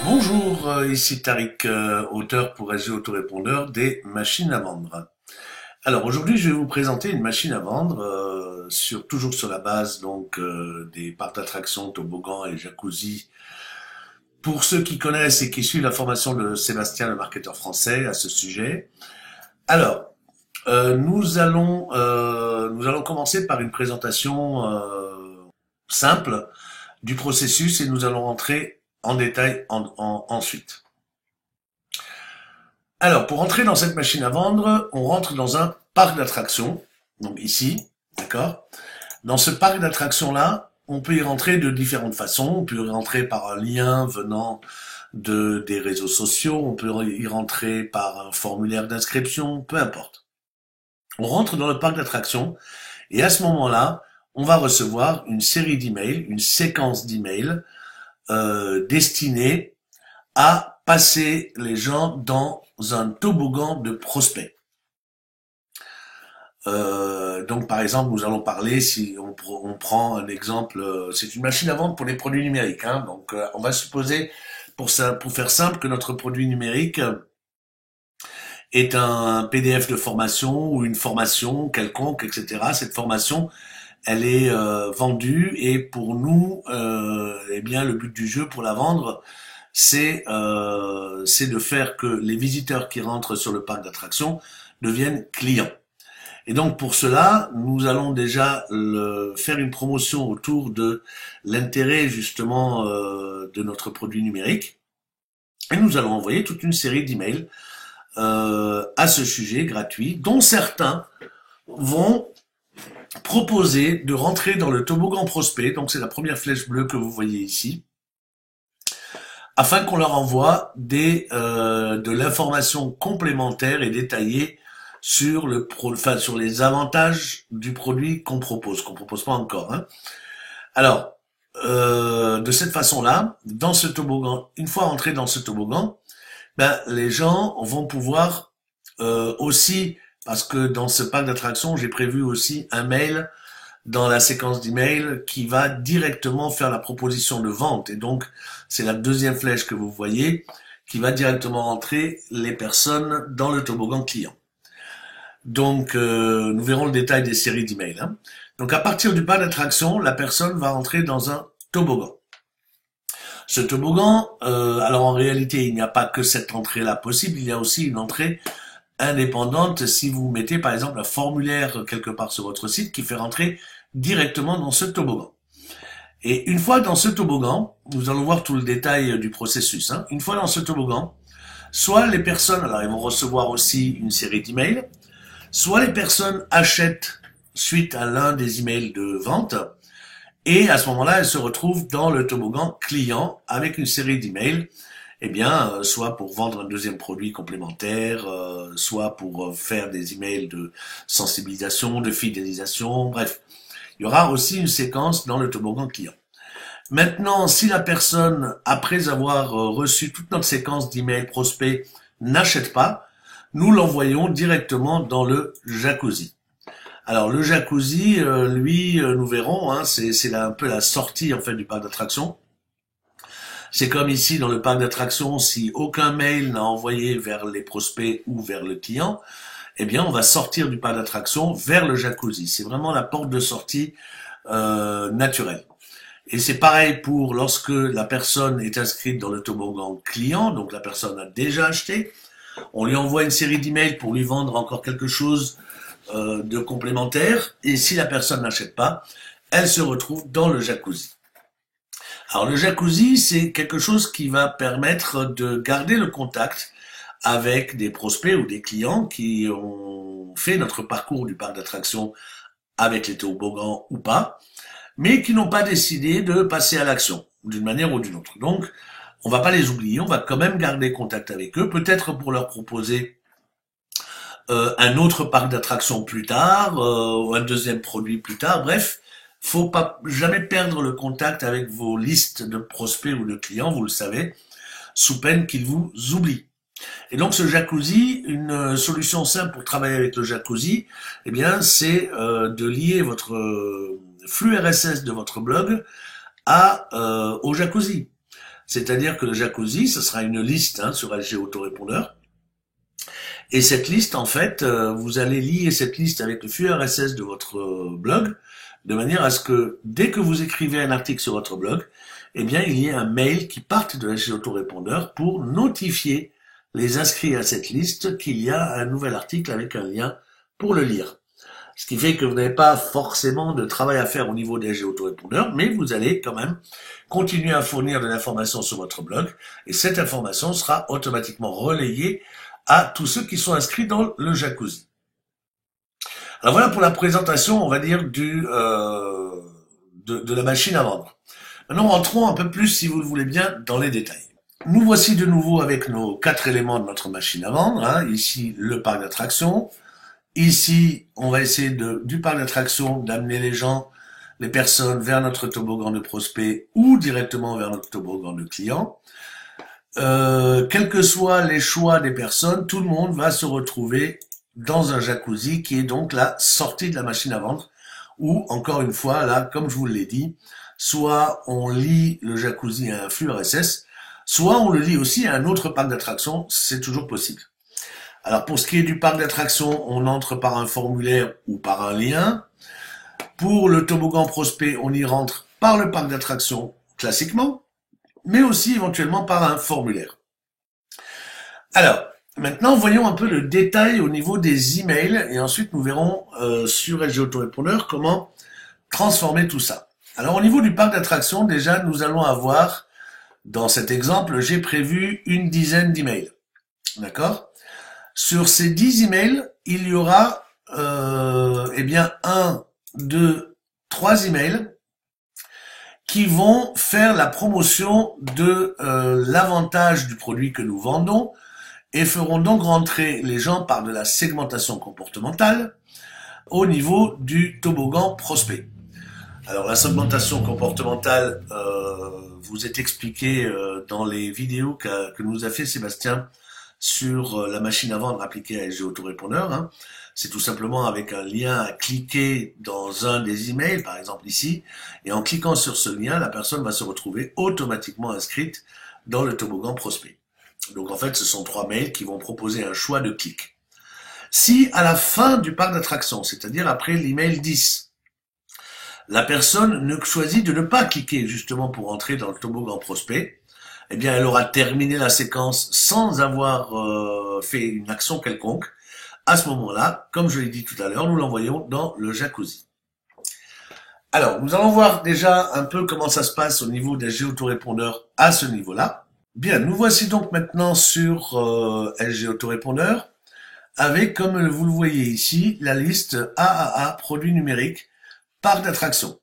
Bonjour, ici Tariq, auteur pour SG Autorépondeur des machines à vendre. Alors aujourd'hui, je vais vous présenter une machine à vendre toujours sur la base des parcs d'attractions, toboggans et jacuzzi. Pour ceux qui connaissent et qui suivent la formation de Sébastien, le marketeur français, à ce sujet. Alors, nous allons commencer par une présentation simple du processus et nous allons rentrer en détail ensuite. Alors, pour entrer dans cette machine à vendre, on rentre dans un parc d'attractions, donc ici, d'accord. Dans ce parc d'attractions-là, on peut y rentrer de différentes façons. On peut y rentrer par un lien venant des réseaux sociaux, on peut y rentrer par un formulaire d'inscription, peu importe. On rentre dans le parc d'attractions et à ce moment-là, on va recevoir une série d'emails, une séquence d'emails destinée à passer les gens dans un toboggan de prospects. Donc par exemple, nous allons parler, si on prend un exemple, c'est une machine à vendre pour les produits numériques. Hein, donc on va supposer, pour faire simple, que notre produit numérique est un PDF de formation ou une formation quelconque, etc. Cette formation, elle est vendue et pour nous, eh bien le but du jeu pour la vendre, c'est de faire que les visiteurs qui rentrent sur le parc d'attractions deviennent clients. Et donc pour cela, nous allons déjà faire une promotion autour de l'intérêt justement de notre produit numérique. Et nous allons envoyer toute une série d'emails à ce sujet gratuit, dont certains vont proposer de rentrer dans le toboggan prospect, donc c'est la première flèche bleue que vous voyez ici, afin qu'on leur envoie de l'information complémentaire et détaillée sur les avantages du produit qu'on propose pas encore. Hein. Alors, de cette façon-là, dans ce toboggan, une fois entrés dans ce toboggan, les gens vont pouvoir aussi, parce que dans ce parc d'attractions, j'ai prévu aussi un mail dans la séquence d'email qui va directement faire la proposition de vente. Et donc, c'est la deuxième flèche que vous voyez qui va directement rentrer les personnes dans le toboggan client. Donc, nous verrons le détail des séries d'emails. Hein. Donc, à partir du parc d'attraction, la personne va rentrer dans un toboggan. Ce toboggan, alors en réalité, il n'y a pas que cette entrée-là possible, il y a aussi une entrée indépendante si vous mettez par exemple un formulaire quelque part sur votre site qui fait rentrer directement dans ce toboggan. Et une fois dans ce toboggan, nous allons voir tout le détail du processus. Hein. Une fois dans ce toboggan, soit les personnes, alors ils vont recevoir aussi une série d'emails, soit les personnes achètent suite à l'un des emails de vente, et à ce moment-là, elles se retrouvent dans le toboggan client avec une série d'emails, soit pour vendre un deuxième produit complémentaire, soit pour faire des emails de sensibilisation, de fidélisation, bref. Il y aura aussi une séquence dans le toboggan client. Maintenant, si la personne, après avoir reçu toute notre séquence d'emails prospects, n'achète pas, nous l'envoyons directement dans le jacuzzi. Alors le jacuzzi, nous verrons, hein, c'est un peu la sortie en fait du parc d'attractions. C'est comme ici dans le parc d'attractions, si aucun mail n'a envoyé vers les prospects ou vers le client, on va sortir du parc d'attractions vers le jacuzzi. C'est vraiment la porte de sortie naturelle. Et c'est pareil pour lorsque la personne est inscrite dans le toboggan client, donc la personne a déjà acheté. On lui envoie une série d'emails pour lui vendre encore quelque chose de complémentaire. Et si la personne n'achète pas, elle se retrouve dans le jacuzzi. Alors le jacuzzi, c'est quelque chose qui va permettre de garder le contact avec des prospects ou des clients qui ont fait notre parcours du parc d'attractions avec les toboggans ou pas, mais qui n'ont pas décidé de passer à l'action d'une manière ou d'une autre. Donc, on va pas les oublier, on va quand même garder contact avec eux, peut-être pour leur proposer un autre parc d'attractions plus tard, ou un deuxième produit plus tard, bref, faut pas jamais perdre le contact avec vos listes de prospects ou de clients, vous le savez, sous peine qu'ils vous oublient. Et donc ce jacuzzi, une solution simple pour travailler avec le jacuzzi, eh bien c'est de lier votre flux RSS de votre blog au jacuzzi. C'est-à-dire que le jacuzzi, ce sera une liste sur LG Autorépondeur. Et cette liste, en fait, vous allez lier cette liste avec le flux RSS de votre blog, de manière à ce que dès que vous écrivez un article sur votre blog, eh bien, il y ait un mail qui parte de LG Autorépondeur pour notifier les inscrits à cette liste qu'il y a un nouvel article avec un lien pour le lire. Ce qui fait que vous n'avez pas forcément de travail à faire au niveau des LG Autorépondeur, mais vous allez quand même continuer à fournir de l'information sur votre blog, et cette information sera automatiquement relayée à tous ceux qui sont inscrits dans le jacuzzi. Alors voilà pour la présentation, on va dire, de la machine à vendre. Maintenant, rentrons un peu plus, si vous le voulez bien, dans les détails. Nous voici de nouveau avec nos 4 éléments de notre machine à vendre. Ici, le parc d'attractions. Ici, on va essayer du parc d'attractions d'amener les personnes vers notre toboggan de prospect ou directement vers notre toboggan de client. Quels que soient les choix des personnes, tout le monde va se retrouver dans un jacuzzi qui est donc la sortie de la machine à vendre, où, encore une fois, là, comme je vous l'ai dit, soit on lie le jacuzzi à un flux RSS, soit on le lie aussi à un autre parc d'attractions, c'est toujours possible. Alors pour ce qui est du parc d'attractions, on entre par un formulaire ou par un lien. Pour le toboggan prospect, on y rentre par le parc d'attractions classiquement, mais aussi éventuellement par un formulaire. Alors, maintenant voyons un peu le détail au niveau des emails et ensuite nous verrons sur LG Autorépondeur comment transformer tout ça. Alors au niveau du parc d'attractions, déjà nous allons avoir, dans cet exemple, j'ai prévu une dizaine d'emails. D'accord ? Sur ces 10 emails, il y aura eh bien 1, 2, 3 emails qui vont faire la promotion de l'avantage du produit que nous vendons et feront donc rentrer les gens par de la segmentation comportementale au niveau du toboggan prospect. Alors la segmentation comportementale vous est expliquée dans les vidéos que nous a fait Sébastien sur la machine à vendre appliquée à LG Autorépondeur. C'est tout simplement avec un lien à cliquer dans un des emails, par exemple ici, et en cliquant sur ce lien, la personne va se retrouver automatiquement inscrite dans le toboggan prospect. Donc en fait, ce sont 3 mails qui vont proposer un choix de clic. Si à la fin du parc d'attractions, c'est-à-dire après l'email 10, la personne ne choisit de ne pas cliquer justement pour entrer dans le toboggan prospect, eh bien, elle aura terminé la séquence sans avoir fait une action quelconque. À ce moment-là, comme je l'ai dit tout à l'heure, nous l'envoyons dans le jacuzzi. Alors, nous allons voir déjà un peu comment ça se passe au niveau des LG Autorépondeur à ce niveau-là. Bien, nous voici donc maintenant sur LG Autorépondeur avec, comme vous le voyez ici, la liste AAA, produits numériques, parc d'attractions.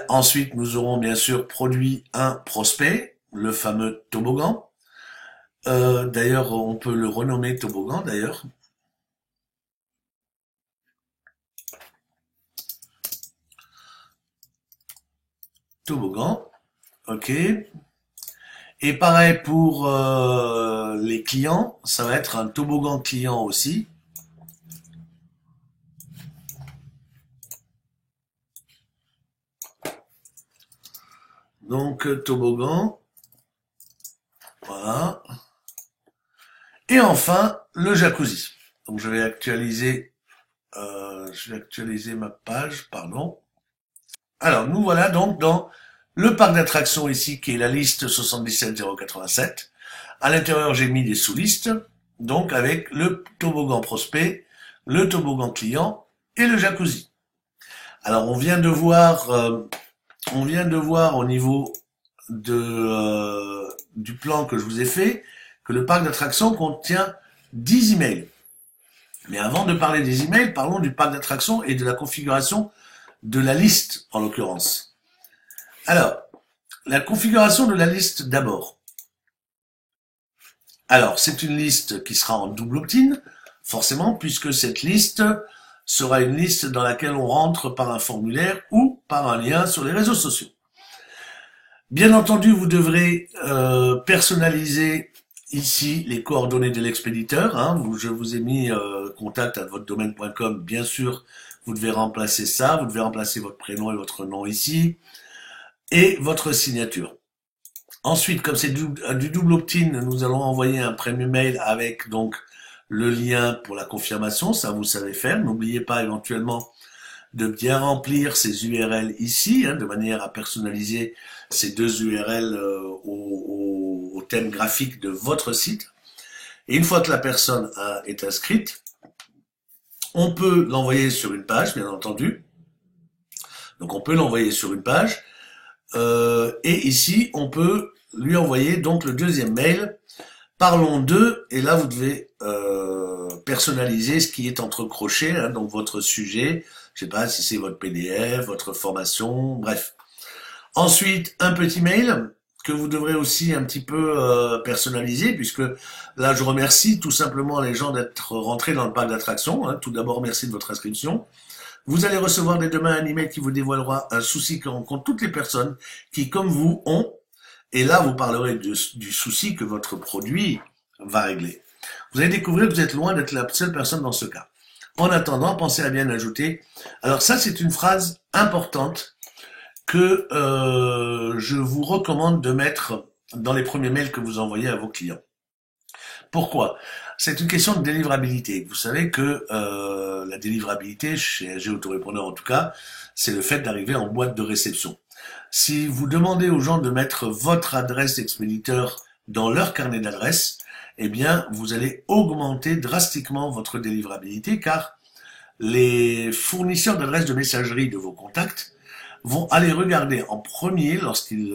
Ensuite, nous aurons bien sûr produit 1 prospect, le fameux toboggan. D'ailleurs, on peut le renommer toboggan d'ailleurs. Toboggan, ok. Et pareil pour les clients, ça va être un toboggan client aussi. Donc toboggan, voilà. Et enfin le jacuzzi. Donc je vais actualiser ma page, pardon. Alors nous voilà donc dans le parc d'attractions ici qui est la liste 77087. À l'intérieur j'ai mis des sous-listes, donc avec le toboggan prospect, le toboggan client et le jacuzzi. Alors on vient de voir au niveau du plan que je vous ai fait que le parc d'attractions contient 10 emails. Mais avant de parler des emails, parlons du parc d'attractions et de la configuration de la liste en l'occurrence. Alors, la configuration de la liste d'abord. Alors, c'est une liste qui sera en double opt-in, forcément, puisque cette liste sera une liste dans laquelle on rentre par un formulaire ou par un lien sur les réseaux sociaux. Bien entendu, vous devrez personnaliser ici les coordonnées de l'expéditeur. Hein. Je vous ai mis contact@votredomaine.com. Bien sûr, vous devez remplacer ça. Vous devez remplacer votre prénom et votre nom ici. Et votre signature. Ensuite, comme c'est du double opt-in, nous allons envoyer un premier mail avec donc le lien pour la confirmation. Ça, vous savez faire. N'oubliez pas éventuellement de bien remplir ces URL ici, hein, de manière à personnaliser ces deux URL au thème graphique de votre site. Et une fois que la personne est inscrite, on peut l'envoyer sur une page, bien entendu. Donc on peut l'envoyer sur une page. Et ici, on peut lui envoyer donc le deuxième mail. Parlons d'eux, et là vous devez personnaliser ce qui est entre crochets, hein, donc votre sujet, je sais pas si c'est votre PDF, votre formation, bref. Ensuite, un petit mail que vous devrez aussi un petit peu personnaliser, puisque là je remercie tout simplement les gens d'être rentrés dans le parc d'attractions. Hein. Tout d'abord, merci de votre inscription. Vous allez recevoir dès demain un email qui vous dévoilera un souci que rencontrent toutes les personnes qui, comme vous, ont. Et là, vous parlerez du souci que votre produit va régler. Vous allez découvrir que vous êtes loin d'être la seule personne dans ce cas. En attendant, pensez à bien ajouter. Alors ça, c'est une phrase importante que je vous recommande de mettre dans les premiers mails que vous envoyez à vos clients. Pourquoi ? C'est une question de délivrabilité. Vous savez que la délivrabilité, chez AG Autorépondeur en tout cas, c'est le fait d'arriver en boîte de réception. Si vous demandez aux gens de mettre votre adresse expéditeur dans leur carnet d'adresses, eh bien, vous allez augmenter drastiquement votre délivrabilité car les fournisseurs d'adresses de messagerie de vos contacts vont aller regarder en premier lorsqu'ils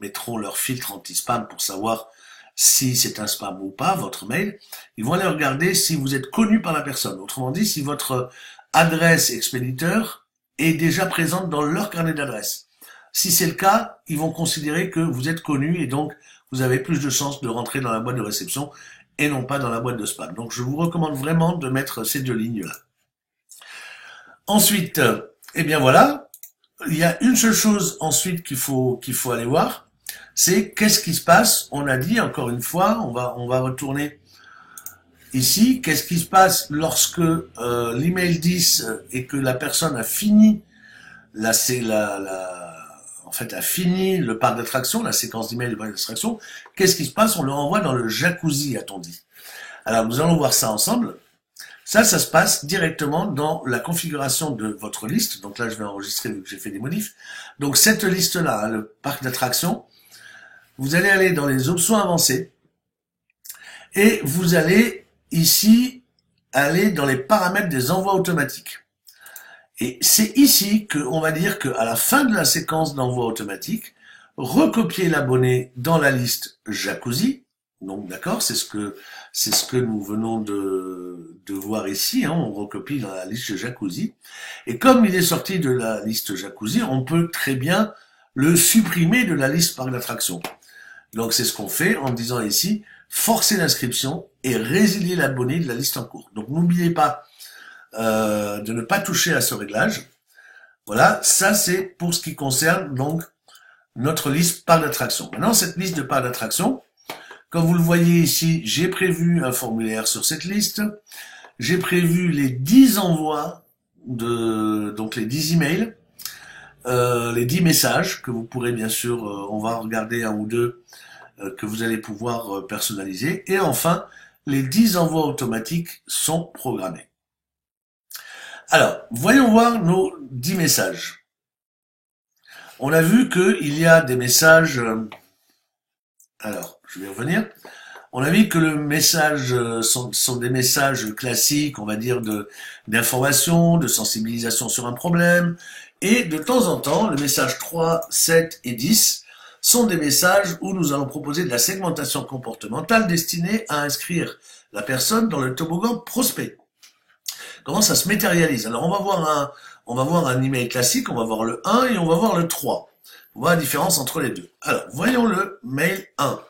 mettront leur filtre anti-spam pour savoir si c'est un spam ou pas, votre mail. Ils vont aller regarder si vous êtes connu par la personne. Autrement dit, si votre adresse expéditeur est déjà présente dans leur carnet d'adresses. Si c'est le cas, ils vont considérer que vous êtes connu et donc vous avez plus de chances de rentrer dans la boîte de réception et non pas dans la boîte de spam. Donc je vous recommande vraiment de mettre ces deux lignes-là. Ensuite, eh bien voilà, il y a une seule chose ensuite qu'il faut aller voir, c'est qu'est-ce qui se passe. On a dit encore une fois, on va retourner ici, qu'est-ce qui se passe lorsque l'email 10 et que la personne a fini a fini le parc d'attraction, la séquence d'email du parc d'attraction. Qu'est-ce qui se passe? On le renvoie dans le jacuzzi, a-t-on dit. Alors, nous allons voir ça ensemble. Ça se passe directement dans la configuration de votre liste. Donc là, je vais enregistrer vu que j'ai fait des modifs. Donc, cette liste-là, hein, le parc d'attraction, vous allez aller dans les options avancées et vous allez ici aller dans les paramètres des envois automatiques. Et c'est ici qu'on va dire qu'à la fin de la séquence d'envoi automatique, recopier l'abonné dans la liste jacuzzi. Donc d'accord, c'est ce que nous venons de voir ici, hein, on recopie dans la liste jacuzzi. Et comme il est sorti de la liste jacuzzi, on peut très bien le supprimer de la liste parc d'attraction. Donc c'est ce qu'on fait en disant ici, forcer l'inscription et résilier l'abonné de la liste en cours. Donc n'oubliez pas de ne pas toucher à ce réglage. Voilà, ça c'est pour ce qui concerne donc notre liste parc d'attraction. Maintenant, cette liste de parc d'attraction, comme vous le voyez ici, j'ai prévu un formulaire sur cette liste. J'ai prévu les 10 envois donc les 10 emails, les 10 messages que vous pourrez bien sûr, on va regarder un ou deux que vous allez pouvoir personnaliser. Et enfin, les 10 envois automatiques sont programmés. Alors, voyons voir nos 10 messages. On a vu qu'il y a des messages... alors, je vais revenir. On a vu que le message sont des messages classiques, on va dire, d'information, de sensibilisation sur un problème. Et de temps en temps, le message 3, 7 et 10 sont des messages où nous allons proposer de la segmentation comportementale destinée à inscrire la personne dans le toboggan prospect. Comment ça se matérialise? Alors on va voir un email classique, on va voir le 1 et on va voir le 3. On voit la différence entre les deux. Alors, voyons le mail 1.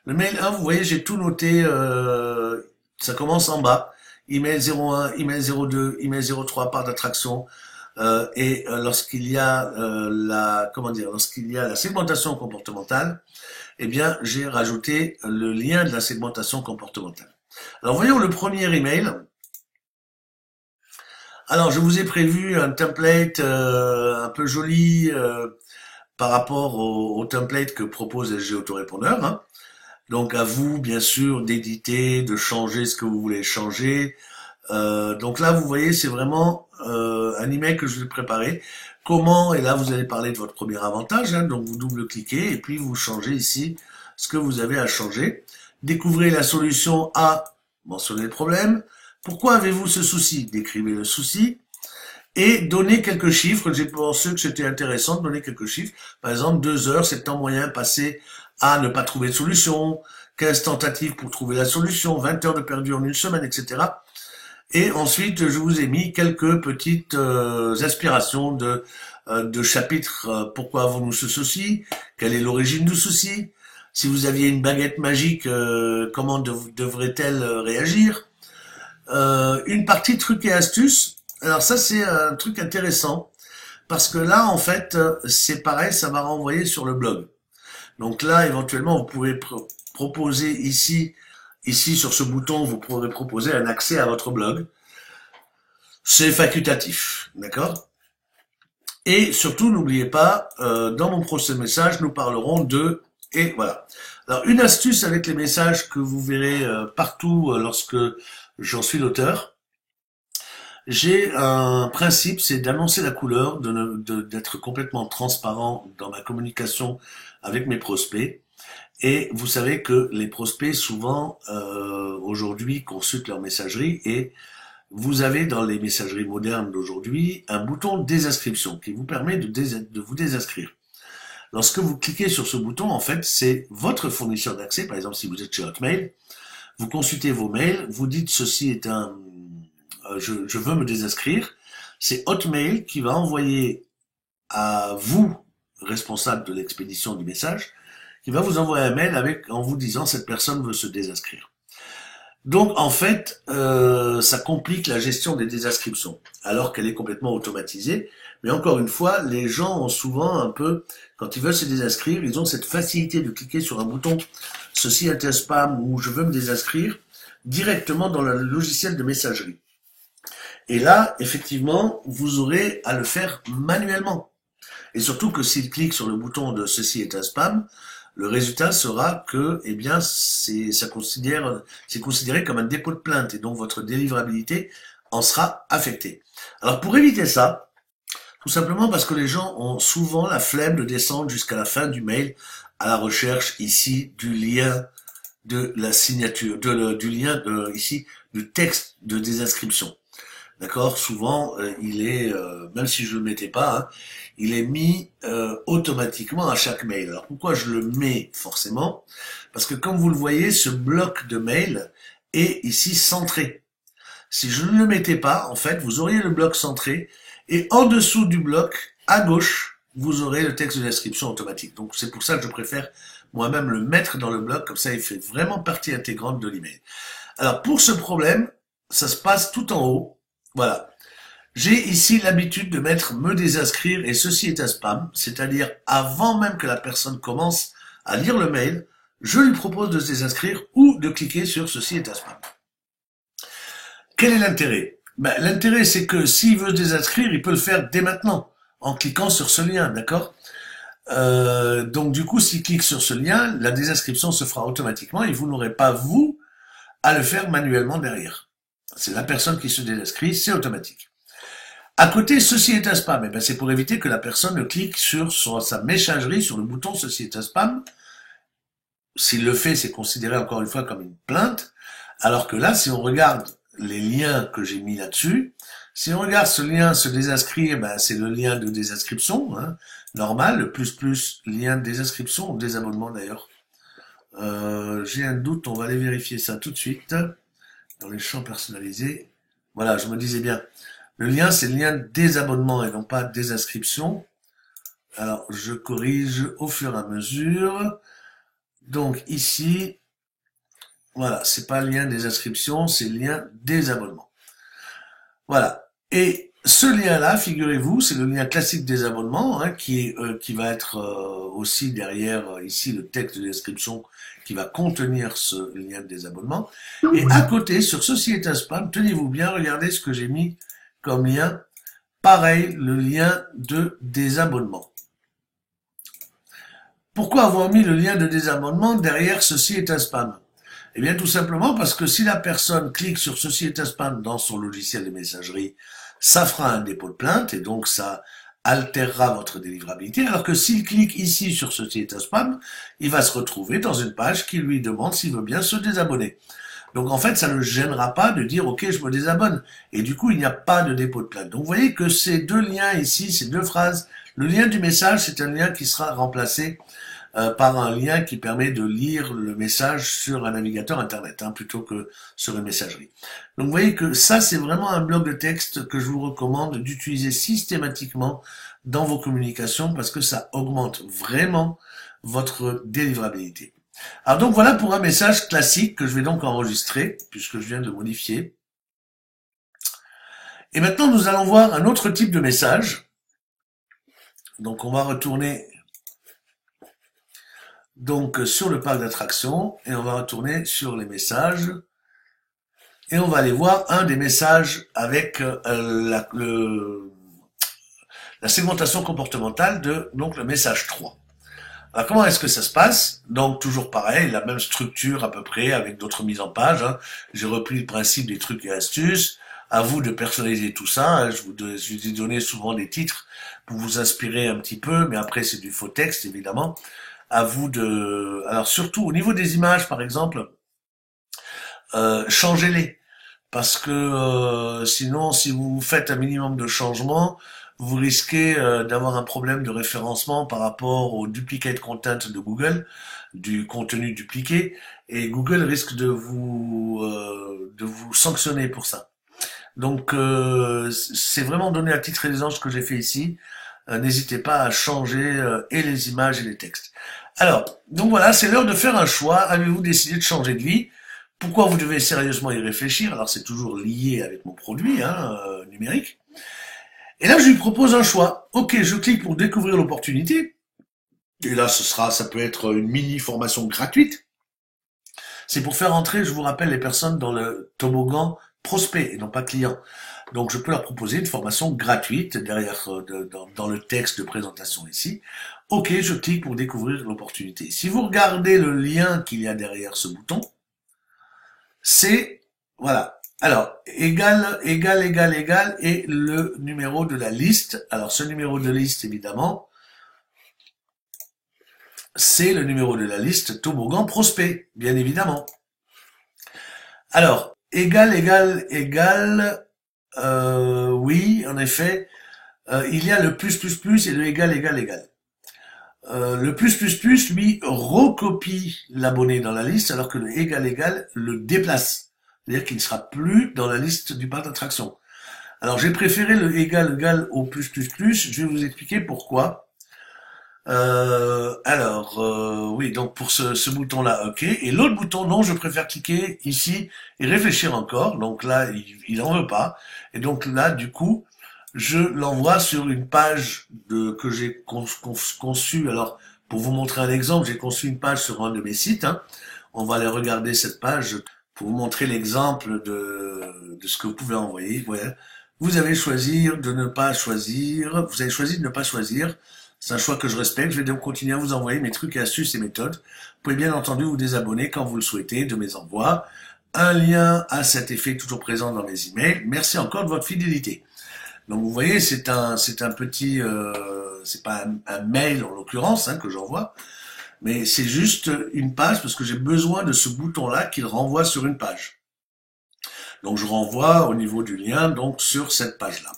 Le mail 1, vous voyez, j'ai tout noté, ça commence en bas. Email 01, email 02, email 03, part d'attraction, lorsqu'il y a lorsqu'il y a la segmentation comportementale, eh bien, j'ai rajouté le lien de la segmentation comportementale. Alors, voyons le premier email. Alors, je vous ai prévu un template un peu joli par rapport au template que propose SG Autorépondeur, hein. Donc, à vous, bien sûr, d'éditer, de changer ce que vous voulez changer. Donc là, vous voyez, c'est vraiment un email que je vous ai préparé. Comment, et là, vous allez parler de votre premier avantage, hein, donc vous double-cliquez et puis vous changez ici ce que vous avez à changer. Découvrez la solution à mentionner le problème. Pourquoi avez-vous ce souci? Décrivez le souci. Et donnez quelques chiffres. J'ai pensé que c'était intéressant de donner quelques chiffres. Par exemple, 2 heures, c'est le temps moyen passé à ne pas trouver de solution. 15 tentatives pour trouver la solution. 20 heures de perdu en une semaine, etc. Et ensuite, je vous ai mis quelques petites aspirations de chapitres. Pourquoi avons-nous ce souci? Quelle est l'origine du souci? Si vous aviez une baguette magique, comment devrait-elle réagir? Une partie trucs et astuces. Alors ça, c'est un truc intéressant parce que là, en fait, c'est pareil, ça va renvoyer sur le blog. Donc là, éventuellement, vous pouvez proposer ici sur ce bouton, vous pourrez proposer un accès à votre blog. C'est facultatif, d'accord? Et surtout, n'oubliez pas, dans mon prochain message, nous parlerons de... Et voilà. Alors, une astuce avec les messages que vous verrez partout lorsque j'en suis l'auteur, j'ai un principe, c'est d'annoncer la couleur, d'être complètement transparent dans ma communication avec mes prospects. Et vous savez que les prospects, souvent, aujourd'hui, consultent leur messagerie et vous avez dans les messageries modernes d'aujourd'hui un bouton désinscription qui vous permet de vous désinscrire. Lorsque vous cliquez sur ce bouton, en fait, c'est votre fournisseur d'accès. Par exemple, si vous êtes chez Hotmail, vous consultez vos mails, vous dites ceci est je veux me désinscrire. C'est Hotmail qui va envoyer à vous, responsable de l'expédition du message, qui va vous envoyer un mail en vous disant cette personne veut se désinscrire. Donc en fait, ça complique la gestion des désinscriptions, alors qu'elle est complètement automatisée. Mais encore une fois, les gens ont souvent un peu, quand ils veulent se désinscrire, ils ont cette facilité de cliquer sur un bouton « Ceci est un spam » ou « Je veux me désinscrire » directement dans le logiciel de messagerie. Et là, effectivement, vous aurez à le faire manuellement. Et surtout que s'ils cliquent sur le bouton de « Ceci est un spam », le résultat sera que, eh bien, c'est considéré comme un dépôt de plainte et donc votre délivrabilité en sera affectée. Alors pour éviter ça, tout simplement parce que les gens ont souvent la flemme de descendre jusqu'à la fin du mail à la recherche ici du lien de la signature, du lien ici du texte de désinscription. D'accord? Souvent, il est, même si je le mettais pas, hein, il est mis automatiquement à chaque mail. Alors pourquoi je le mets forcément? Parce que comme vous le voyez, ce bloc de mail est ici centré. Si je ne le mettais pas, en fait, vous auriez le bloc centré et en dessous du bloc, à gauche, vous aurez le texte de description automatique. Donc c'est pour ça que je préfère moi-même le mettre dans le bloc, comme ça il fait vraiment partie intégrante de l'email. Alors pour ce problème, ça se passe tout en haut. Voilà. J'ai ici l'habitude de mettre me désinscrire et ceci est un spam, c'est-à-dire avant même que la personne commence à lire le mail, je lui propose de se désinscrire ou de cliquer sur ceci est un spam. Quel est l'intérêt? L'intérêt c'est que s'il veut se désinscrire, il peut le faire dès maintenant en cliquant sur ce lien, d'accord? Donc du coup, s'il clique sur ce lien, la désinscription se fera automatiquement et vous n'aurez pas, vous, à le faire manuellement derrière. C'est la personne qui se désinscrit, c'est automatique. À côté, ceci est un spam. Et c'est pour éviter que la personne clique sur sa messagerie, sur le bouton ceci est un spam. S'il le fait, c'est considéré encore une fois comme une plainte. Alors que là, si on regarde les liens que j'ai mis là-dessus, si on regarde ce lien se désinscrire, c'est le lien de désinscription, hein, normal, le plus lien de désinscription ou désabonnement d'ailleurs. J'ai un doute, on va aller vérifier ça tout de suite dans les champs personnalisés. Voilà, je me disais bien. Le lien, c'est le lien désabonnement et non pas désinscription. Alors, je corrige au fur et à mesure. Donc, ici, voilà, c'est pas le lien désinscription, c'est le lien désabonnement. Voilà. Et Ce lien-là, figurez-vous, c'est le lien classique des abonnements, hein, qui va être aussi derrière ici le texte de description qui va contenir ce lien de désabonnement. Et à côté, sur Ceci est un spam, tenez-vous bien, regardez ce que j'ai mis comme lien. Pareil, le lien de désabonnement. Pourquoi avoir mis le lien de désabonnement derrière Ceci est un spam? Eh bien, tout simplement parce que si la personne clique sur Ceci est un spam dans son logiciel de messagerie, ça fera un dépôt de plainte et donc ça altérera votre délivrabilité. Alors que s'il clique ici sur Ceci est un spam, il va se retrouver dans une page qui lui demande s'il veut bien se désabonner. Donc en fait, ça ne gênera pas de dire ok, je me désabonne. Et du coup, il n'y a pas de dépôt de plainte. Donc vous voyez que ces deux liens ici, ces deux phrases, le lien du message, c'est un lien qui sera remplacé par un lien qui permet de lire le message sur un navigateur internet, hein, plutôt que sur une messagerie. Donc vous voyez que ça, c'est vraiment un bloc de texte que je vous recommande d'utiliser systématiquement dans vos communications parce que ça augmente vraiment votre délivrabilité. Alors donc voilà pour un message classique que je vais donc enregistrer puisque je viens de modifier. Et maintenant, nous allons voir un autre type de message. Donc on va retourner donc sur le parc d'attractions et on va retourner sur les messages et on va aller voir un des messages avec la segmentation comportementale de donc le message 3. Alors comment est-ce que ça se passe? Donc toujours pareil, la même structure à peu près avec d'autres mises en page, hein. J'ai repris le principe des trucs et astuces. À vous de personnaliser tout ça, hein. Je vous ai donné souvent des titres pour vous inspirer un petit peu, mais après c'est du faux texte évidemment. À vous de... Alors surtout au niveau des images par exemple, changez-les. Parce que sinon, si vous faites un minimum de changements, vous risquez d'avoir un problème de référencement par rapport au duplicate content de Google, du contenu dupliqué, et Google risque de vous sanctionner pour ça. Donc c'est vraiment donné à titre d'exemple ce que j'ai fait ici. N'hésitez pas à changer et les images et les textes. Alors, donc voilà, c'est l'heure de faire un choix. Avez-vous décidé de changer de vie? Pourquoi vous devez sérieusement y réfléchir? Alors c'est toujours lié avec mon produit numérique. Et là, je lui propose un choix. Ok, je clique pour découvrir l'opportunité. Et là, ça peut être une mini formation gratuite. C'est pour faire entrer, je vous rappelle, les personnes dans le toboggan prospect et non pas client. Donc, je peux leur proposer une formation gratuite derrière dans le texte de présentation ici. Ok, je clique pour découvrir l'opportunité. Si vous regardez le lien qu'il y a derrière ce bouton, c'est, voilà. Alors, égal, et le numéro de la liste. Alors, ce numéro de liste, évidemment, c'est le numéro de la liste toboggan prospect, bien évidemment. Alors, égal, oui, en effet, il y a le plus et le égal. Le plus, lui, recopie l'abonné dans la liste, alors que le égal le déplace. C'est-à-dire qu'il ne sera plus dans la liste du parc d'attraction. Alors, j'ai préféré le égal au plus. Je vais vous expliquer pourquoi. Oui, donc pour ce bouton-là, ok. Et l'autre bouton, non, je préfère cliquer ici et réfléchir encore. Donc là, il en veut pas. Et donc là, du coup, je l'envoie sur une page que j'ai conçue. Alors, pour vous montrer un exemple, j'ai conçu une page sur un de mes sites, hein. On va aller regarder cette page pour vous montrer l'exemple de ce que vous pouvez envoyer. Voilà. Vous avez choisi de ne pas choisir. Vous avez choisi de ne pas choisir. C'est un choix que je respecte. Je vais donc continuer à vous envoyer mes trucs et astuces et méthodes. Vous pouvez bien entendu vous désabonner quand vous le souhaitez de mes envois. Un lien à cet effet toujours présent dans mes emails. Merci encore de votre fidélité. Donc vous voyez, c'est un petit, c'est pas un mail en l'occurrence hein, que j'envoie, mais c'est juste une page parce que j'ai besoin de ce bouton-là qu'il renvoie sur une page. Donc je renvoie au niveau du lien donc sur cette page-là.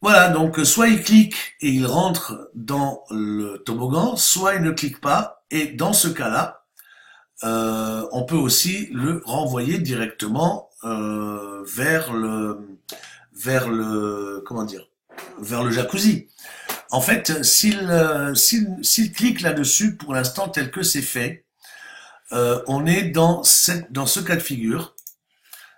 Voilà, donc soit il clique et il rentre dans le toboggan, soit il ne clique pas et dans ce cas-là, on peut aussi le renvoyer directement vers le comment dire, vers le jacuzzi. En fait, s'il clique là-dessus, pour l'instant tel que c'est fait, on est dans ce cas de figure.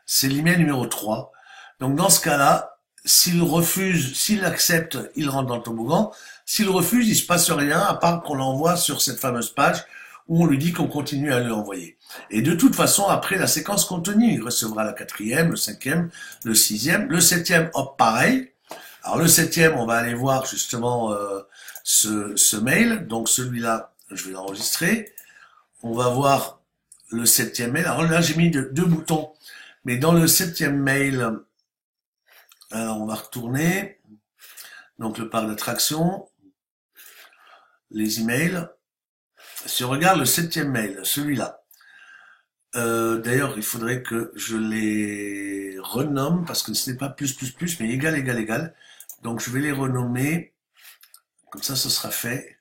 C'est l'email numéro 3. Donc dans ce cas-là, s'il refuse, s'il accepte, il rentre dans le toboggan. S'il refuse, il se passe rien, à part qu'on l'envoie sur cette fameuse page où on lui dit qu'on continue à lui envoyer. Et de toute façon, après la séquence contenue, il recevra la 4e, le 5e, le 6e, le 7e, hop, pareil. Alors le 7e, on va aller voir justement ce mail. Donc celui-là, je vais l'enregistrer. On va voir le 7e mail. Alors là, j'ai mis deux boutons. Mais dans le 7e mail, alors on va retourner. Donc le parc d'attraction, les emails. Si on regarde le 7e mail, celui-là. D'ailleurs, il faudrait que je les renomme parce que ce n'est pas plus, mais égal, égal, égal. Donc je vais les renommer. Comme ça, ce sera fait.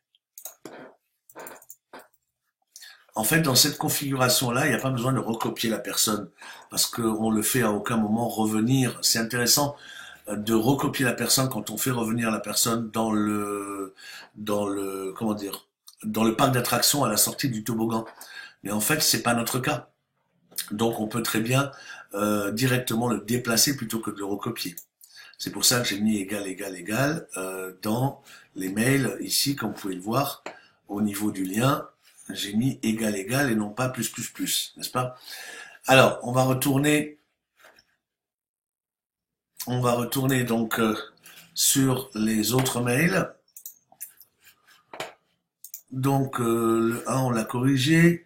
En fait, dans cette configuration-là, il n'y a pas besoin de recopier la personne parce qu'on le fait à aucun moment revenir. C'est intéressant de recopier la personne quand on fait revenir la personne dans le comment dire, dans le parc d'attractions à la sortie du toboggan. Mais en fait, c'est pas notre cas. Donc, on peut très bien directement le déplacer plutôt que de le recopier. C'est pour ça que j'ai mis égal, égal, égal dans les mails ici, comme vous pouvez le voir, au niveau du lien. J'ai mis égal, égal et non pas plus, n'est-ce pas? Alors, on va retourner donc sur les autres mails. Donc, le 1, on l'a corrigé.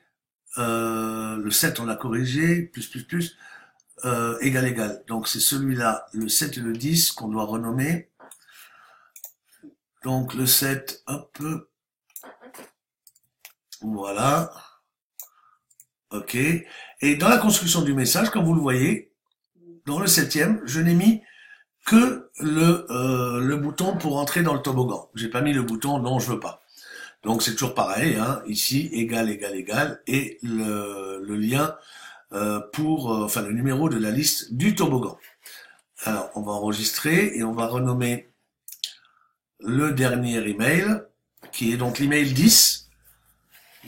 Le 7, on l'a corrigé. Plus, égal, égal. Donc, c'est celui-là, le 7 et le 10, qu'on doit renommer. Donc, le 7, hop. Voilà. OK. Et dans la construction du message, comme vous le voyez, dans le 7e, je n'ai mis que le bouton pour entrer dans le toboggan. J'ai pas mis le bouton non, je veux pas. Donc c'est toujours pareil, hein, ici égal, égal, égal, et le lien enfin le numéro de la liste du toboggan. Alors on va enregistrer et on va renommer le dernier email, qui est donc l'email 10.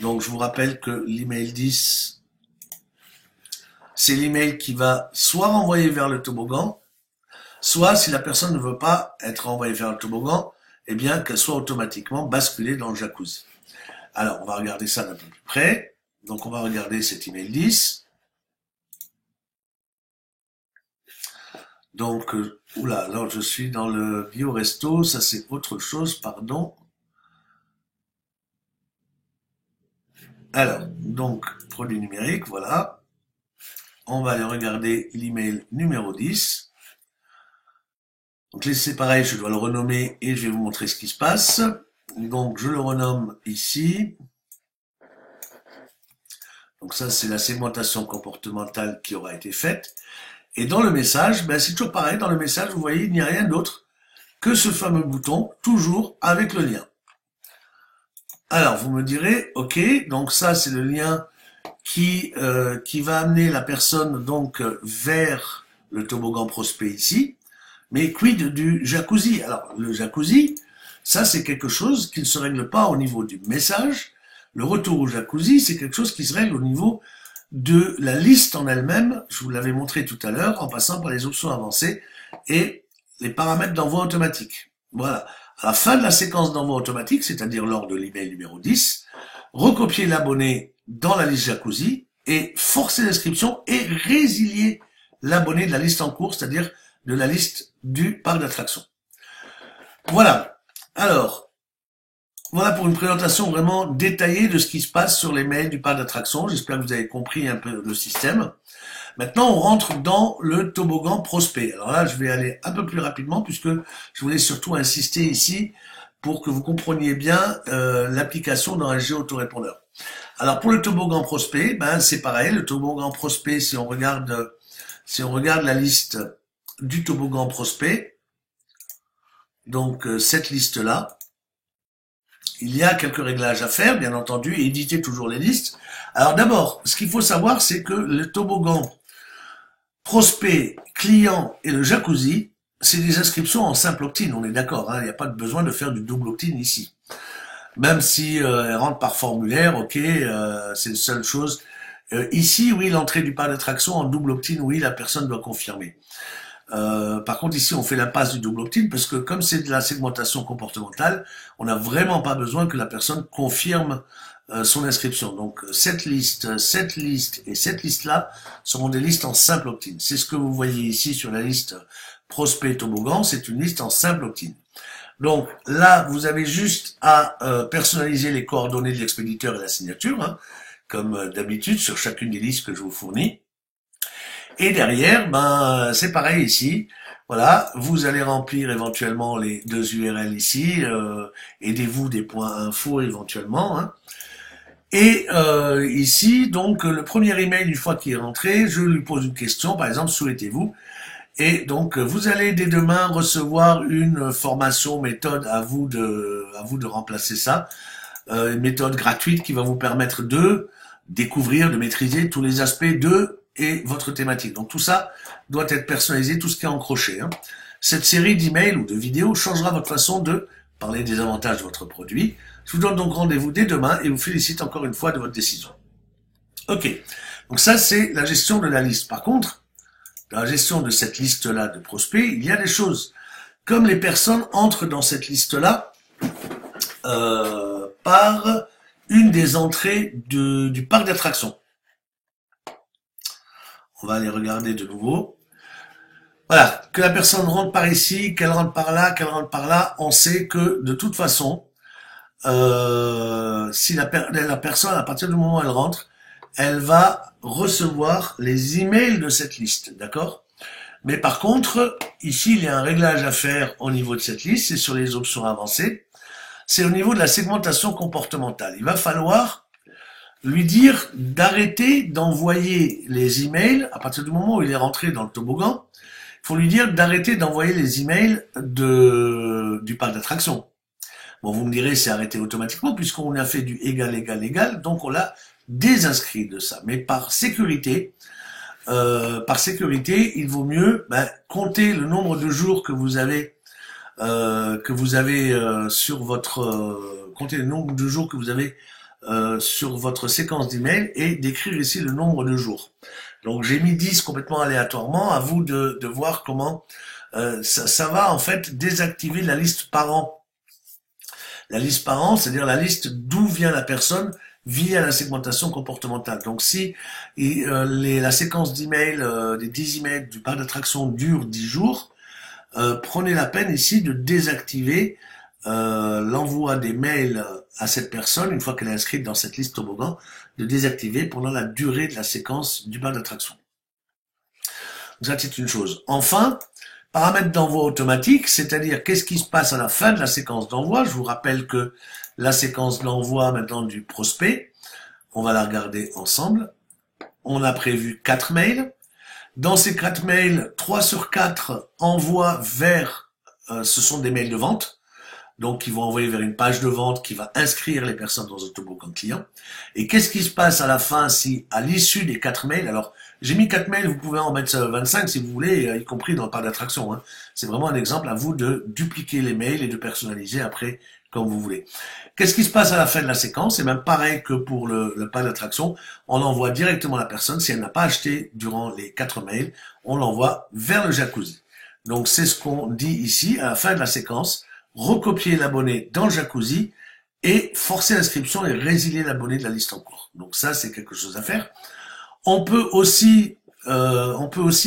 Donc je vous rappelle que l'email 10, c'est l'email qui va soit renvoyer vers le toboggan, soit si la personne ne veut pas être renvoyée vers le toboggan, eh bien qu'elle soit automatiquement basculée dans le jacuzzi. Alors, on va regarder ça d'un peu plus près. Donc, on va regarder cet email 10. Donc, oula, alors je suis dans le bio-resto, ça c'est autre chose, pardon. Alors, donc, produit numérique, voilà. On va aller regarder l'email numéro 10. Donc, là, c'est pareil, je dois le renommer et je vais vous montrer ce qui se passe. Donc, je le renomme ici. Donc ça, c'est la segmentation comportementale qui aura été faite. Et dans le message, ben, c'est toujours pareil. Dans le message, vous voyez, il n'y a rien d'autre que ce fameux bouton, toujours avec le lien. Alors, vous me direz, ok, donc ça, c'est le lien qui va amener la personne donc vers le toboggan prospect ici. Mais quid du jacuzzi? Alors, le jacuzzi, ça, c'est quelque chose qui ne se règle pas au niveau du message. Le retour au jacuzzi, c'est quelque chose qui se règle au niveau de la liste en elle-même. Je vous l'avais montré tout à l'heure, en passant par les options avancées et les paramètres d'envoi automatique. Voilà. À la fin de la séquence d'envoi automatique, c'est-à-dire lors de l'email numéro 10, recopier l'abonné dans la liste jacuzzi et forcer l'inscription et résilier l'abonné de la liste en cours, c'est-à-dire de la liste du parc d'attractions. Voilà. Alors, voilà pour une présentation vraiment détaillée de ce qui se passe sur les mails du parc d'attractions. J'espère que vous avez compris un peu le système. Maintenant, on rentre dans le toboggan prospect. Alors là, je vais aller un peu plus rapidement puisque je voulais surtout insister ici pour que vous compreniez bien l'application dans LG Autorépondeur. Alors pour le toboggan prospect, ben c'est pareil. Le toboggan prospect, si on regarde la liste du toboggan prospect, donc cette liste-là, il y a quelques réglages à faire, bien entendu, et éditer toujours les listes. Alors d'abord, ce qu'il faut savoir, c'est que le toboggan prospect, client et le jacuzzi, c'est des inscriptions en simple opt-in, on est d'accord, hein, il n'y a pas de besoin de faire du double opt-in ici. Même si elle rentre par formulaire, ok, c'est la seule chose. Ici, oui, l'entrée du parc d'attraction en double opt-in, oui, la personne doit confirmer. Par contre, ici, on fait l'impasse du double opt-in parce que comme c'est de la segmentation comportementale, on n'a vraiment pas besoin que la personne confirme son inscription. Donc, cette liste et cette liste-là seront des listes en simple opt-in. C'est ce que vous voyez ici sur la liste prospect toboggan, c'est une liste en simple opt-in. Donc là, vous avez juste à personnaliser les coordonnées de l'expéditeur et la signature, hein, comme d'habitude sur chacune des listes que je vous fournis. Et derrière, ben c'est pareil ici. Voilà, vous allez remplir éventuellement les deux URL ici. Aidez-vous des points info éventuellement. Hein. Et ici, donc le premier email, une fois qu'il est rentré, je lui pose une question. Par exemple, souhaitez-vous? Et donc, vous allez dès demain recevoir une formation méthode à vous de remplacer ça. Une méthode gratuite qui va vous permettre de découvrir, de maîtriser tous les aspects de et votre thématique. Donc tout ça doit être personnalisé, tout ce qui est encroché. Hein. Cette série d'emails ou de vidéos changera votre façon de parler des avantages de votre produit. Je vous donne donc rendez-vous dès demain et vous félicite encore une fois de votre décision. Ok, donc ça c'est la gestion de la liste. Par contre, dans la gestion de cette liste-là de prospects, il y a des choses. Comme les personnes entrent dans cette liste-là par une des entrées du parc d'attractions. On va aller regarder de nouveau. Voilà, que la personne rentre par ici, qu'elle rentre par là, on sait que de toute façon, si la personne, à partir du moment où elle rentre, elle va recevoir les emails de cette liste, d'accord? Mais par contre, ici, il y a un réglage à faire au niveau de cette liste, c'est sur les options avancées. C'est au niveau de la segmentation comportementale. Il va falloir lui dire d'arrêter d'envoyer les emails, à partir du moment où il est rentré dans le toboggan, il faut lui dire d'arrêter d'envoyer les emails du parc d'attraction. Bon, vous me direz, c'est arrêté automatiquement, puisqu'on a fait du égal, égal, égal, donc on l'a désinscrit de ça. Mais par sécurité, il vaut mieux compter le nombre de jours que vous avez sur votre compter le nombre de jours que vous avez sur votre séquence d'email et d'écrire ici le nombre de jours. Donc j'ai mis 10 complètement aléatoirement, à vous de voir comment ça va en fait désactiver la liste parent. La liste parent, c'est-à-dire la liste d'où vient la personne via la segmentation comportementale. Donc si la séquence d'email, des 10 emails du parc d'attraction dure 10 jours, prenez la peine ici de désactiver l'envoi des mails à cette personne, une fois qu'elle est inscrite dans cette liste toboggan, de désactiver pendant la durée de la séquence du parc d'attraction. Ça, c'est une chose. Enfin, paramètre d'envoi automatique, c'est-à-dire qu'est-ce qui se passe à la fin de la séquence d'envoi. Je vous rappelle que la séquence d'envoi maintenant du prospect, on va la regarder ensemble. On a prévu 4 mails. Dans ces 4 mails, 3 sur 4 envoient vers, ce sont des mails de vente. Donc, ils vont envoyer vers une page de vente qui va inscrire les personnes dans un toboggan client. Et qu'est-ce qui se passe à la fin si, à l'issue des 4 mails, alors, j'ai mis 4 mails, vous pouvez en mettre 25 si vous voulez, y compris dans le parc d'attraction. Hein. C'est vraiment un exemple à vous de dupliquer les mails et de personnaliser après comme vous voulez. Qu'est-ce qui se passe à la fin de la séquence? C'est même pareil que pour le parc d'attraction. On envoie directement la personne. Si elle n'a pas acheté durant les 4 mails, on l'envoie vers le jacuzzi. Donc, c'est ce qu'on dit ici à la fin de la séquence. Recopier l'abonné dans le jacuzzi et forcer l'inscription et résilier l'abonné de la liste en cours. Donc ça, c'est quelque chose à faire. On peut aussi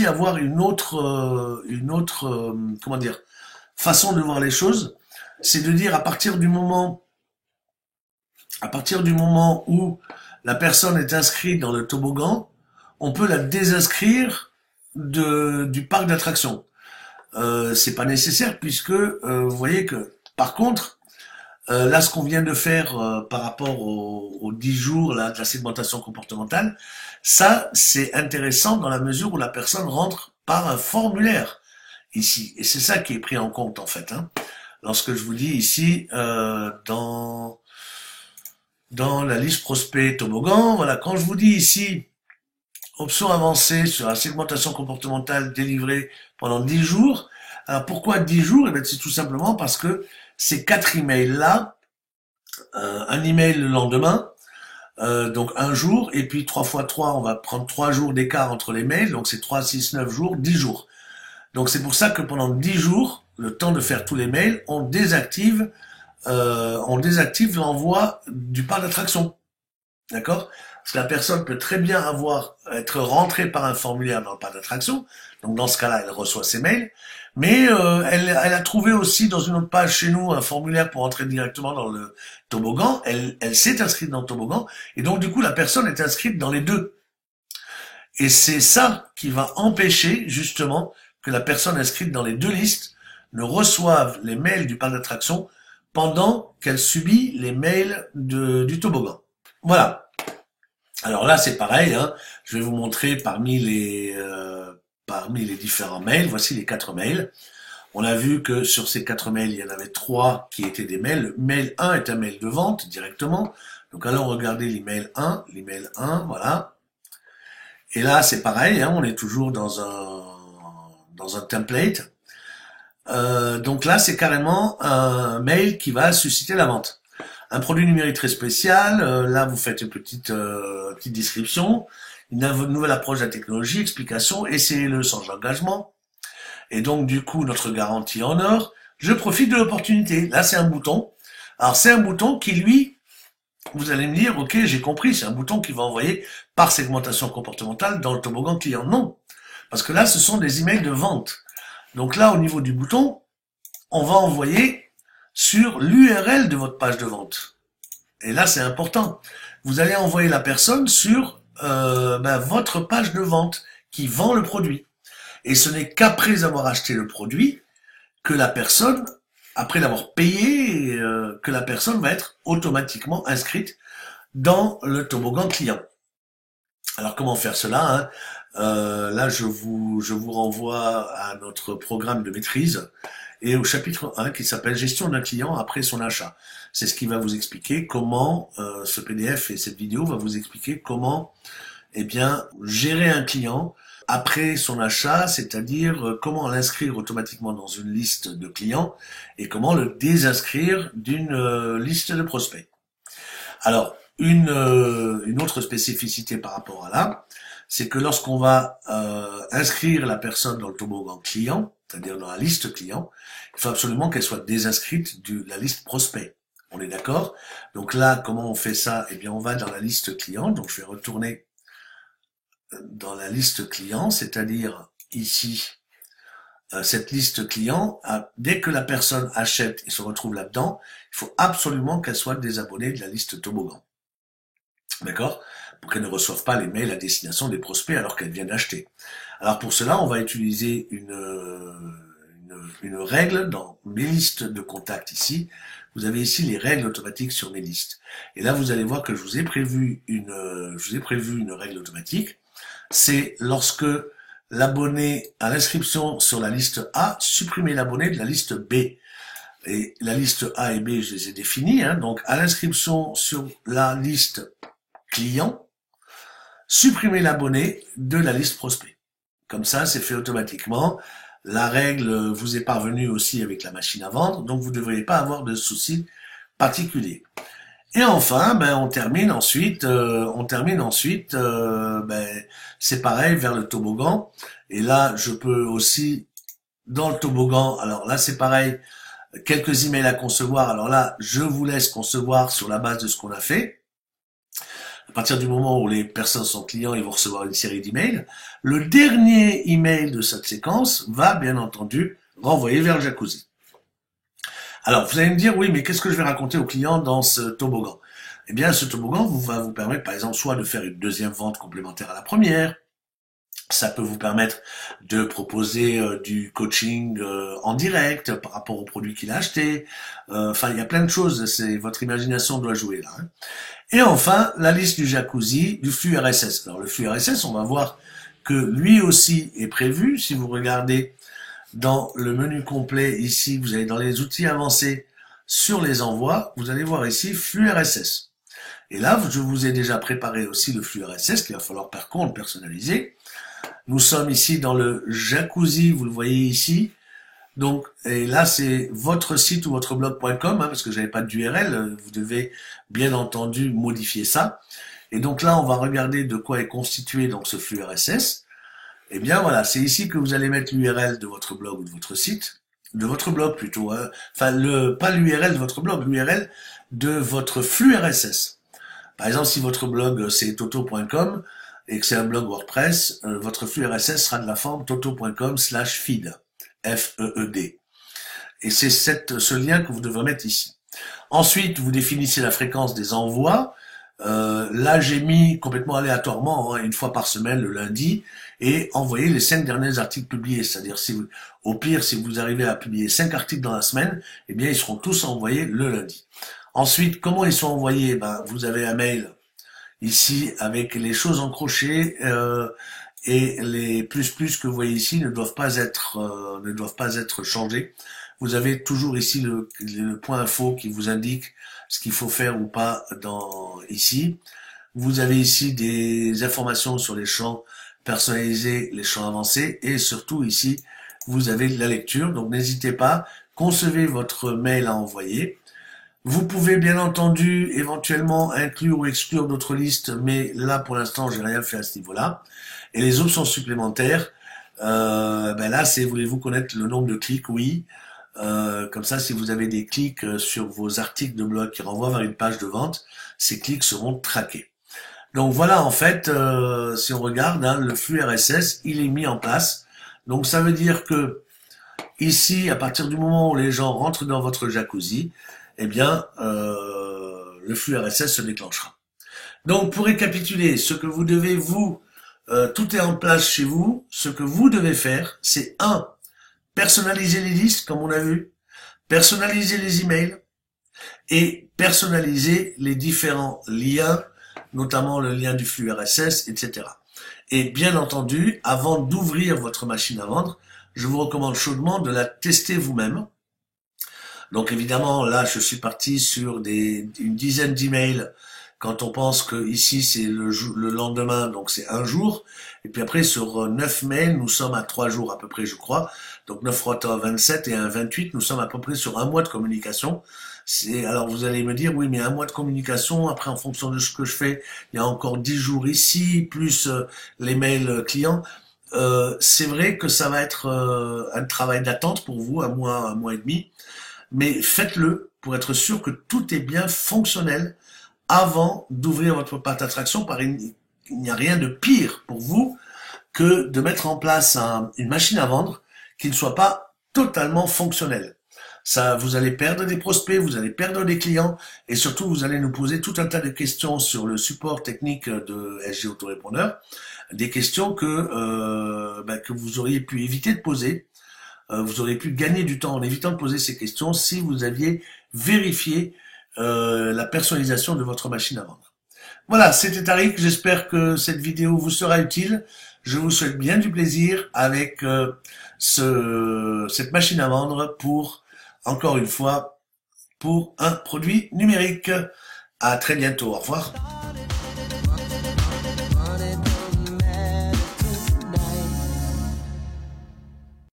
avoir une autre façon de voir les choses, c'est de dire à partir du moment où la personne est inscrite dans le toboggan, on peut la désinscrire du parc d'attraction. C'est pas nécessaire puisque vous voyez que par contre là ce qu'on vient de faire par rapport aux 10 jours là, de la segmentation comportementale, ça c'est intéressant dans la mesure où la personne rentre par un formulaire ici et c'est ça qui est pris en compte en fait. Hein. Lorsque je vous dis ici dans la liste prospect toboggan, voilà, quand je vous dis ici option avancée sur la segmentation comportementale délivrée pendant 10 jours. Alors pourquoi 10 jours? Eh bien, c'est tout simplement parce que ces 4 emails-là, un email le lendemain, donc un jour, et puis 3 fois 3, on va prendre 3 jours d'écart entre les mails, donc c'est 3, 6, 9 jours, 10 jours. Donc c'est pour ça que pendant 10 jours, le temps de faire tous les mails, on désactive l'envoi du parc d'attraction. D'accord? Parce que la personne peut très bien être rentrée par un formulaire dans le parc d'attraction. Donc dans ce cas-là, elle reçoit ses mails. Mais elle a trouvé aussi dans une autre page chez nous un formulaire pour entrer directement dans le toboggan. Elle s'est inscrite dans le toboggan. Et donc du coup, la personne est inscrite dans les deux. Et c'est ça qui va empêcher justement que la personne inscrite dans les deux listes ne reçoive les mails du parc d'attraction pendant qu'elle subit les mails du toboggan. Voilà. Alors là, c'est pareil, hein. Je vais vous montrer parmi les différents mails. Voici les 4 mails. On a vu que sur ces 4 mails, il y en avait 3 qui étaient des mails. Le mail 1 est un mail de vente directement. Donc allons regarder l'email 1. L'email 1, voilà. Et là, c'est pareil, hein, on est toujours dans un template. Donc là, c'est carrément un mail qui va susciter la vente. Un produit numérique très spécial. Là, vous faites une petite description, une nouvelle approche de la technologie, explication, essayez-le sans engagement. Et donc, du coup, notre garantie en or. Je profite de l'opportunité. Là, c'est un bouton. Alors, c'est un bouton qui, lui, vous allez me dire, ok, j'ai compris, c'est un bouton qui va envoyer par segmentation comportementale dans le toboggan client. Non, parce que là, ce sont des emails de vente. Donc là, au niveau du bouton, on va envoyer sur l'URL de votre page de vente. Et là, c'est important. Vous allez envoyer la personne sur votre page de vente qui vend le produit. Et ce n'est qu'après avoir acheté le produit que la personne, après l'avoir payé, que la personne va être automatiquement inscrite dans le toboggan client. Alors comment faire cela, hein? Là, je vous renvoie à notre programme de maîtrise et au chapitre 1 qui s'appelle Gestion d'un client après son achat. C'est ce qui va vous expliquer comment, ce PDF et cette vidéo va vous expliquer comment, gérer un client après son achat, c'est-à-dire comment l'inscrire automatiquement dans une liste de clients et comment le désinscrire d'une liste de prospects. Alors, une autre spécificité par rapport à là, c'est que lorsqu'on va inscrire la personne dans le toboggan client, c'est-à-dire dans la liste client, il faut absolument qu'elle soit désinscrite de la liste prospect. On est d'accord? Donc là, comment on fait ça? Eh bien, on va dans la liste client. Donc, je vais retourner dans la liste client, c'est-à-dire ici, cette liste client, dès que la personne achète et se retrouve là-dedans, il faut absolument qu'elle soit désabonnée de la liste toboggan. D'accord? Pour qu'elle ne reçoive pas les mails à destination des prospects alors qu'elle vient d'acheter. Alors pour cela, on va utiliser une règle dans mes listes de contacts ici. Vous avez ici les règles automatiques sur mes listes. Et là, vous allez voir que je vous ai prévu une règle automatique. C'est lorsque l'abonné à l'inscription sur la liste A, supprimer l'abonné de la liste B. Et la liste A et B, je les ai définies. Hein. Donc, à l'inscription sur la liste client, supprimer l'abonné de la liste prospect. Comme ça, c'est fait automatiquement. La règle vous est parvenue aussi avec la machine à vendre, donc vous ne devriez pas avoir de soucis particuliers. Et enfin, on termine ensuite, c'est pareil vers le toboggan. Et là, je peux aussi, dans le toboggan, alors là c'est pareil, quelques emails à concevoir. Alors là, je vous laisse concevoir sur la base de ce qu'on a fait. À partir du moment où les personnes sont clients, ils vont recevoir une série d'emails. Le dernier email de cette séquence va, bien entendu, renvoyer vers le jacuzzi. Alors, vous allez me dire, oui, mais qu'est-ce que je vais raconter aux clients dans ce toboggan? Eh bien, ce toboggan va vous permettre, par exemple, soit de faire une deuxième vente complémentaire à la première. Ça peut vous permettre de proposer du coaching en direct par rapport au produit qu'il a acheté. Enfin, il y a plein de choses. C'est votre imagination doit jouer là. Hein. Et enfin, la liste du jacuzzi, du flux RSS. Alors, le flux RSS, on va voir que lui aussi est prévu. Si vous regardez dans le menu complet, ici, vous allez dans les outils avancés sur les envois, vous allez voir ici flux RSS. Et là, je vous ai déjà préparé aussi le flux RSS qu'il va falloir par contre personnaliser. Nous sommes ici dans le jacuzzi, vous le voyez ici. Donc, et là, c'est votre site ou votre blog.com, hein, parce que j'avais pas d'URL. Vous devez bien entendu modifier ça. Et donc là, on va regarder de quoi est constitué donc ce flux RSS. Eh bien voilà, c'est ici que vous allez mettre l'URL de votre blog ou de votre site, de votre blog plutôt, hein. Enfin pas l'URL de votre blog, l'URL de votre flux RSS. Par exemple, si votre blog c'est toto.com et que c'est un blog WordPress, votre flux RSS sera de la forme toto.com/feed, F-E-E-D. Et c'est ce lien que vous devrez mettre ici. Ensuite, vous définissez la fréquence des envois. Là, j'ai mis complètement aléatoirement, hein, une fois par semaine, le lundi, et envoyer les 5 derniers articles publiés. C'est-à-dire, au pire, si vous arrivez à publier 5 articles dans la semaine, eh bien, ils seront tous envoyés le lundi. Ensuite, comment ils sont envoyés? Ben, vous avez un mail ici avec les choses en crochet, et les plus que vous voyez ici ne doivent pas être changés. Vous avez toujours ici le point info qui vous indique ce qu'il faut faire ou pas ici. Vous avez ici des informations sur les champs personnalisés, les champs avancés, et surtout ici, vous avez la lecture. Donc n'hésitez pas, concevez votre mail à envoyer. Vous pouvez bien entendu éventuellement inclure ou exclure d'autres listes, mais là pour l'instant j'ai rien fait à ce niveau-là. Et les options supplémentaires, ben là c'est voulez-vous connaître le nombre de clics? Oui. Comme ça, si vous avez des clics sur vos articles de blog qui renvoient vers une page de vente, ces clics seront traqués. Donc voilà, en fait, si on regarde, hein, le flux RSS, il est mis en place. Donc ça veut dire que ici, à partir du moment où les gens rentrent dans votre jacuzzi, eh bien, le flux RSS se déclenchera. Donc pour récapituler, ce que vous devez tout est en place chez vous. Ce que vous devez faire, c'est personnaliser les listes, comme on a vu, personnaliser les emails et personnaliser les différents liens, notamment le lien du flux RSS, etc. Et bien entendu, avant d'ouvrir votre machine à vendre, je vous recommande chaudement de la tester vous-même. Donc évidemment, là, je suis parti sur une dizaine d'emails quand on pense que ici c'est le lendemain, donc c'est un jour. Et puis après, sur 9 mails, nous sommes à 3 jours à peu près, je crois. Donc 9 fois 27 et un 28, nous sommes à peu près sur un mois de communication. Alors vous allez me dire, oui, mais un mois de communication, après en fonction de ce que je fais, il y a encore 10 jours ici, plus les mails clients. C'est vrai que ça va être un travail d'attente pour vous, un mois et demi. Mais faites-le pour être sûr que tout est bien fonctionnel avant d'ouvrir votre page d'attraction, car il n'y a rien de pire pour vous que de mettre en place une machine à vendre qui ne soit pas totalement fonctionnelle. Ça, vous allez perdre des prospects, vous allez perdre des clients, et surtout vous allez nous poser tout un tas de questions sur le support technique de SG Autorépondeur, des questions que vous auriez pu éviter de poser. Vous auriez pu gagner du temps en évitant de poser ces questions si vous aviez vérifié la personnalisation de votre machine à vendre. Voilà, c'était Tariq, j'espère que cette vidéo vous sera utile. Je vous souhaite bien du plaisir avec cette machine à vendre encore une fois, pour un produit numérique. À très bientôt, au revoir.